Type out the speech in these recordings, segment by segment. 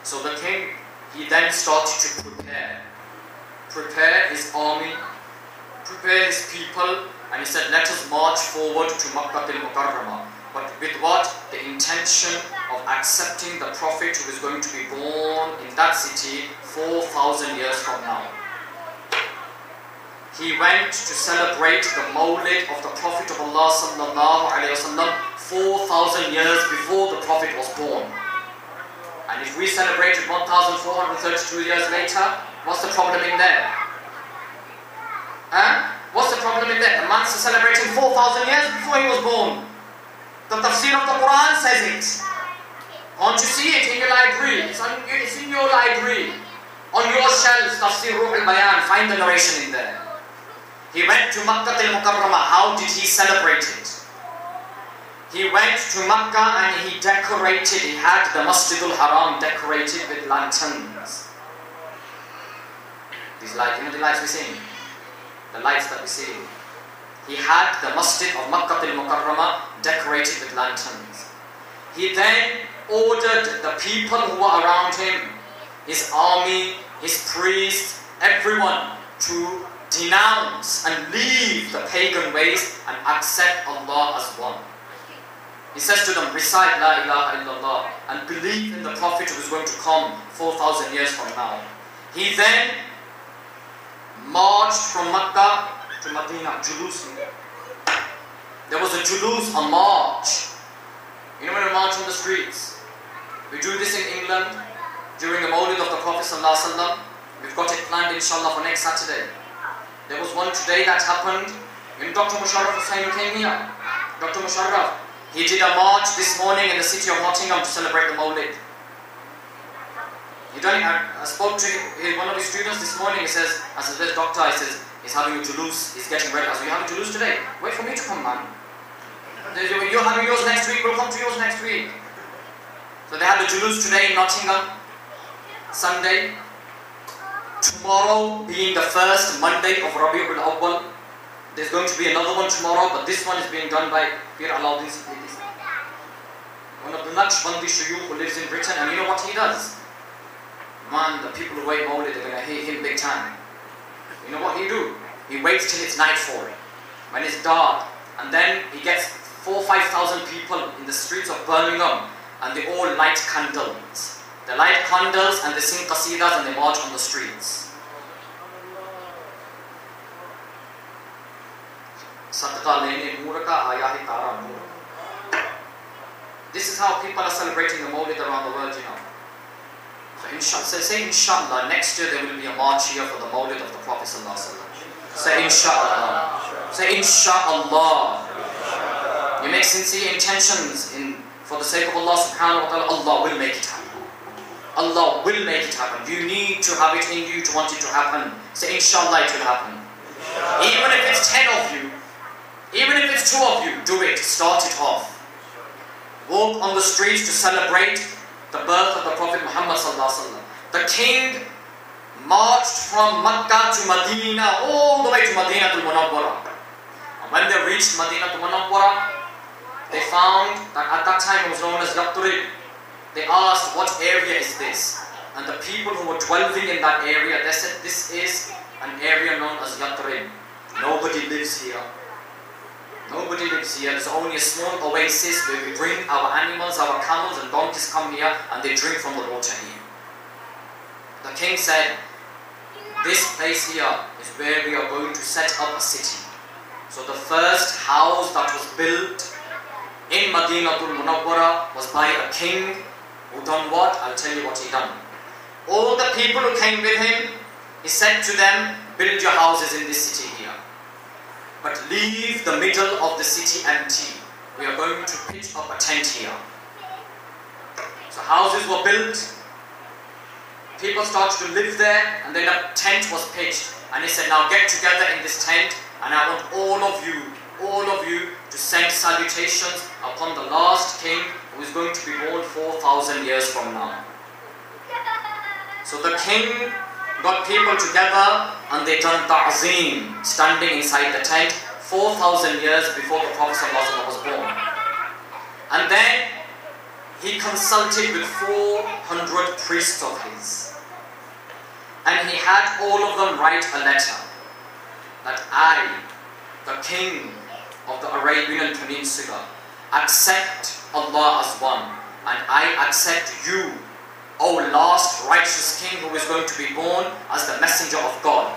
So the king, he then started to prepare his army, prepare his people, and he said, let us march forward to Makkah al-Mukarramah. But with what? The intention of accepting the Prophet who is going to be born in that city 4,000 years from now. He went to celebrate the Mawlid of the Prophet of Allah sallallahu alayhi wasallam 4,000 years before the Prophet was born. And if we celebrated 1,432 years later, what's the problem in there? What's the problem in there? The man's celebrating 4,000 years before he was born. The tafsir of the Quran says it. Can't you see it in your library? It's in your library. On your shelves, Tafsir Ruh al-Bayan, find the narration in there. He went to Makkah al-Mukarramah. How did he celebrate it? He went to Makkah and he decorated, he had the Masjid al-Haram decorated with lanterns. These lights, the lights we see? The lights that we see. He had the Masjid of Makkah al-Mukarramah decorated with lanterns. He then ordered the people who were around him, his army, his priests, everyone to denounce and leave the pagan ways and accept Allah as one. He says to them, recite La ilaha illallah and believe in the Prophet who is going to come 4,000 years from now. He then marched from Makkah to Medina, Julus. There was a Julus, a march. You know when we march on the streets? We do this in England during the Mawlid of the Prophet sallallahu alaihi wasallam. We've got it planned inshallah for next Saturday. There was one today that happened. When Dr. Hussain came here, Dr. Musharraf, he did a march this morning in the city of Nottingham to celebrate the Mawlid. He done it. I spoke to one of his students this morning. He says, I said, "Where's doctor?" He says, he's having a julus. He's getting ready. I said, "You having a julus today? Wait for me to come, man. You're having yours next week. We'll come to yours next week." So they had a julus today in Nottingham, Sunday. Tomorrow being the first Monday of Rabi'ul Awwal, there's going to be another one tomorrow, but this one is being done by Pir Alauddin Siddiqui, one of the Naqshbandi Shuyukh who lives in Britain. And you know what he does? Man, the people who wait Mawlid, they're going to hate him big time. You know what he do? He waits till it's nightfall, when it's dark, and then he gets 4,000 or 5,000 people in the streets of Birmingham, and they all light candles. They light candles and they sing qasidas and they march on the streets. This is how people are celebrating the Mawlid around the world, you know. So say inshallah, next year there will be a march here for the Mawlid of the Prophet sallallahu alaihi wasallam. Say inshallah. Say inshallah. You make sincere intentions for the sake of Allah subhanahu wa ta'ala, Allah will make it happen. Allah will make it happen. You need to have it in you to want it to happen. Say inshallah it will happen. Even if it's 10 of you, even if it's 2 of you, do it. Start it off. Walk on the streets to celebrate the birth of the Prophet Muhammad sallallahu alaihi wasallam. The king marched from Makkah to Medina, all the way to Medina to Munawwara. And when they reached Medina to Munawwara, they found that at that time it was known as Yathrib. They asked, what area is this? And the people who were dwelling in that area, they said, this is an area known as Yathrib. Nobody lives here. Nobody lives here. There's only a small oasis where we bring our animals, our camels and donkeys come here and they drink from the water here. The king said, this place here is where we are going to set up a city. So the first house that was built in Madinatul Munawwara was by a king who done what? I'll tell you what he done. All the people who came with him, he said to them, build your houses in this city here, but leave the middle of the city empty. We are going to pitch up a tent here. So houses were built, people started to live there, and then a tent was pitched. And he said, now get together in this tent, and I want all of you to send salutations upon the last king who is going to be born 4,000 years from now. So the king got people together and they done ta'zim, standing inside the tent 4,000 years before the Prophet ﷺ was born. And then he consulted with 400 priests of his. And he had all of them write a letter that I, the king of the Arabian Peninsula, accept Allah as one, and I accept you, O last righteous king who is going to be born, as the messenger of God.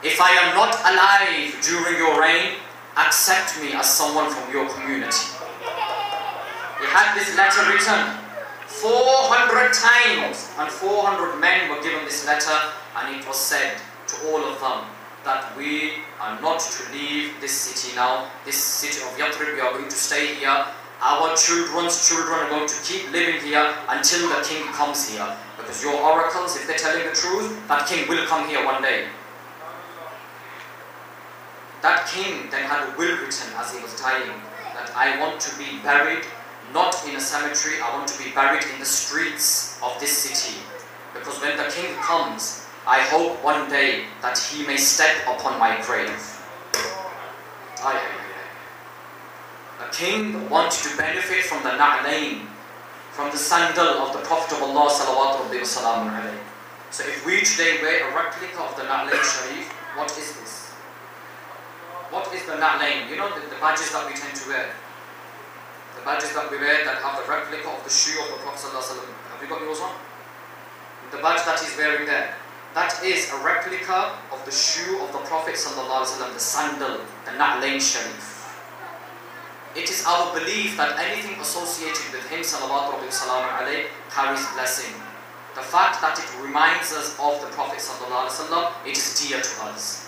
If I am not alive during your reign, accept me as someone from your community. He had this letter written 400 times, and 400 men were given this letter, and it was said to all of them that we are not to leave this city now, this city of Yathrib. We are going to stay here. Our children's children are going to keep living here until the king comes here. Because your oracles, if they're telling the truth, that king will come here one day. That king then had a will written as he was dying, that I want to be buried not in a cemetery, I want to be buried in the streets of this city. Because when the king comes, I hope one day that he may step upon my grave. The king wanted to benefit from the na'layn, from the sandal of the Prophet of Allah salawatu rabbi wa salamun alayhi. So if we today wear a replica of the na'layn sharif, what is this? What is the na'layn? You know the badges that we tend to wear? The badges that we wear that have the replica of the shoe of the Prophet sallallahu alaihi wasallam. Have you got yours on? The badge that he's wearing there, that is a replica of the shoe of the Prophet sallallahu alaihi wasallam, the sandal, the na'layn sharif. It is our belief that anything associated with him sallallahu alaihi carries blessing. The fact that it reminds us of the Prophet sallallahu alaihi wasallam, it is dear to us.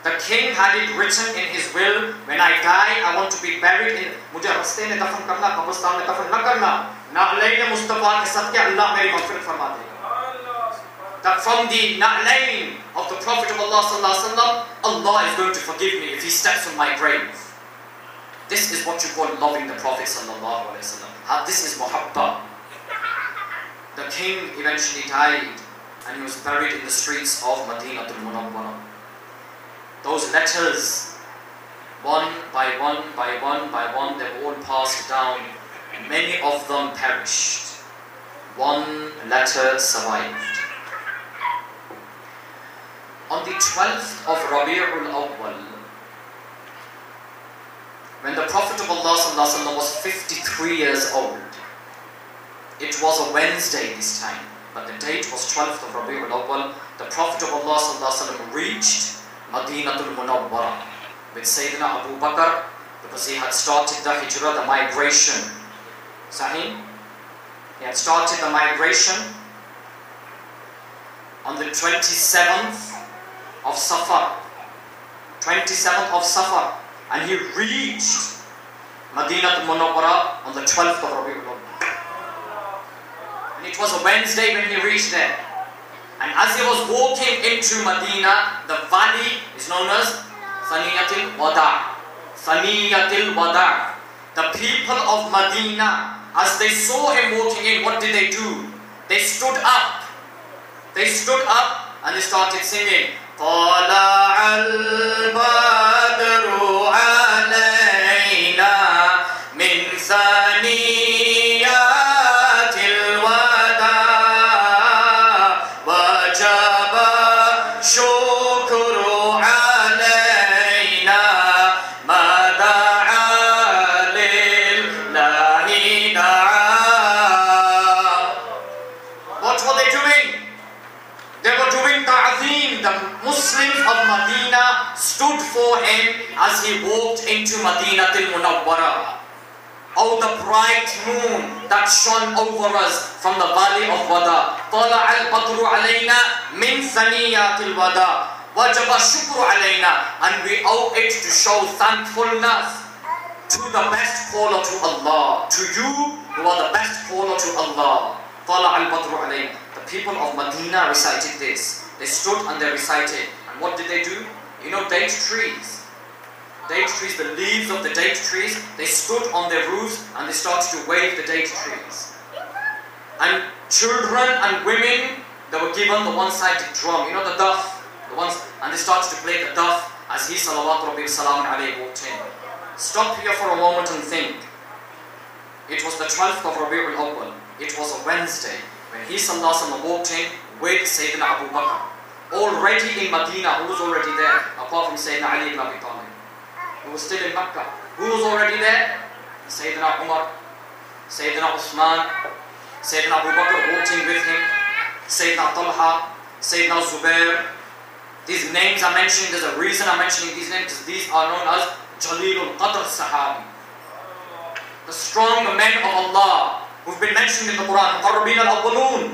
The king had it written in his will, when I die, I want to be buried in मुझे रास्ते में दफन करना, कब्रिस्तान में दफन न करना, नअलैन मुस्तफा के सदके अल्लाह मेरी मग़फ़िरत फरमा देगा. That from the na'layn of the Prophet of Allah sallallahu alaihi wasallam, Allah is going to forgive me if he steps on my grave. This is what you call loving the Prophet sallallahu alaihi wasallam. This is muhabba. The king eventually died, and he was buried in the streets of Madinatul Munawwara. Those letters, one by one by one by one, they were all passed down. Many of them perished. One letter survived. On the 12th of Rabi'ul Awwal, when the Prophet of Allah ﷺ was 53 years old, it was a Wednesday this time, but the date was 12th of Rabi'ul Awwal, the Prophet of Allah ﷺ reached Madinatul Munawwara with Sayyidina Abu Bakr, because he had started the hijrah, the migration. Sahih? He had started the migration on the 27th of Safar. 27th of Safar. And he reached Madinatul Munawwara on the 12th of Rabi'ul Awwal. And it was a Wednesday when he reached there. And as he was walking into Medina, the valley is known as Thaniyatul Wada. Thaniyatul Wada. The people of Medina, as they saw him walking in, what did they do? They stood up. They stood up and they started singing. طلع البدر علينا من ثنيات الوداع وجب الشكر علينا ما دعا لله دعا. What were they doing? They were doing ta'zim. The Muslims of Medina stood for him as he walked into Madinatul Munawwara. Oh, the bright moon that shone over us from the valley of Wada. طلع البدر علينا من ثنيات الوداع وجب الشكر علينا. And we owe it to show thankfulness to the best caller to Allah. To you who are the best caller to Allah. طلع البدر علينا. The people of Medina recited this. They stood and they recited. And what did they do? You know date trees. Date trees, the leaves of the date trees, they stood on their roofs and they started to wave the date trees. And children and women, they were given the one-sided drum, you know the duff, the ones, and they started to play the duff as he salawatu rabbi salam alayhi walked in. Stop here for a moment and think. It was the 12th of Rabi'ul Awwal. It was a Wednesday when he sallallahu walked in with Sayyidina Abu Bakr. Already in Medina, who was already there? Apart from Sayyidina Ali ibn Abi Talib, who was still in Mecca. Who was already there? Sayyidina Umar, Sayyidina Uthman, Sayyidina Abu Bakr walked in with him, Sayyidina Talha, Sayyidina Zubair. These names are mentioned. There's a reason I'm mentioning these names, because these are known as Jalilul Qadr Sahabi, the strong men of Allah who've been mentioned in the Quran. Muqarrabin al-Awwalun,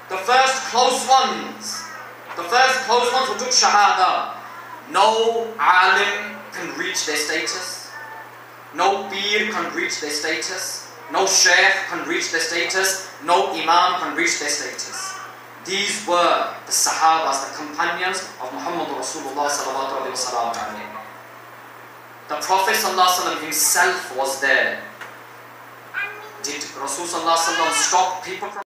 the first close ones who took Shahada. No alim can reach their status, no peer can reach their status, no shaykh can reach their status, no imam can reach their status. These were the Sahabas, the companions of Muhammad Rasulullah sallallahu alaihi wasallam. The Prophet sallallahu alaihi wasallam himself was there. Did Rasul sallallahu alaihi wasallam stop people from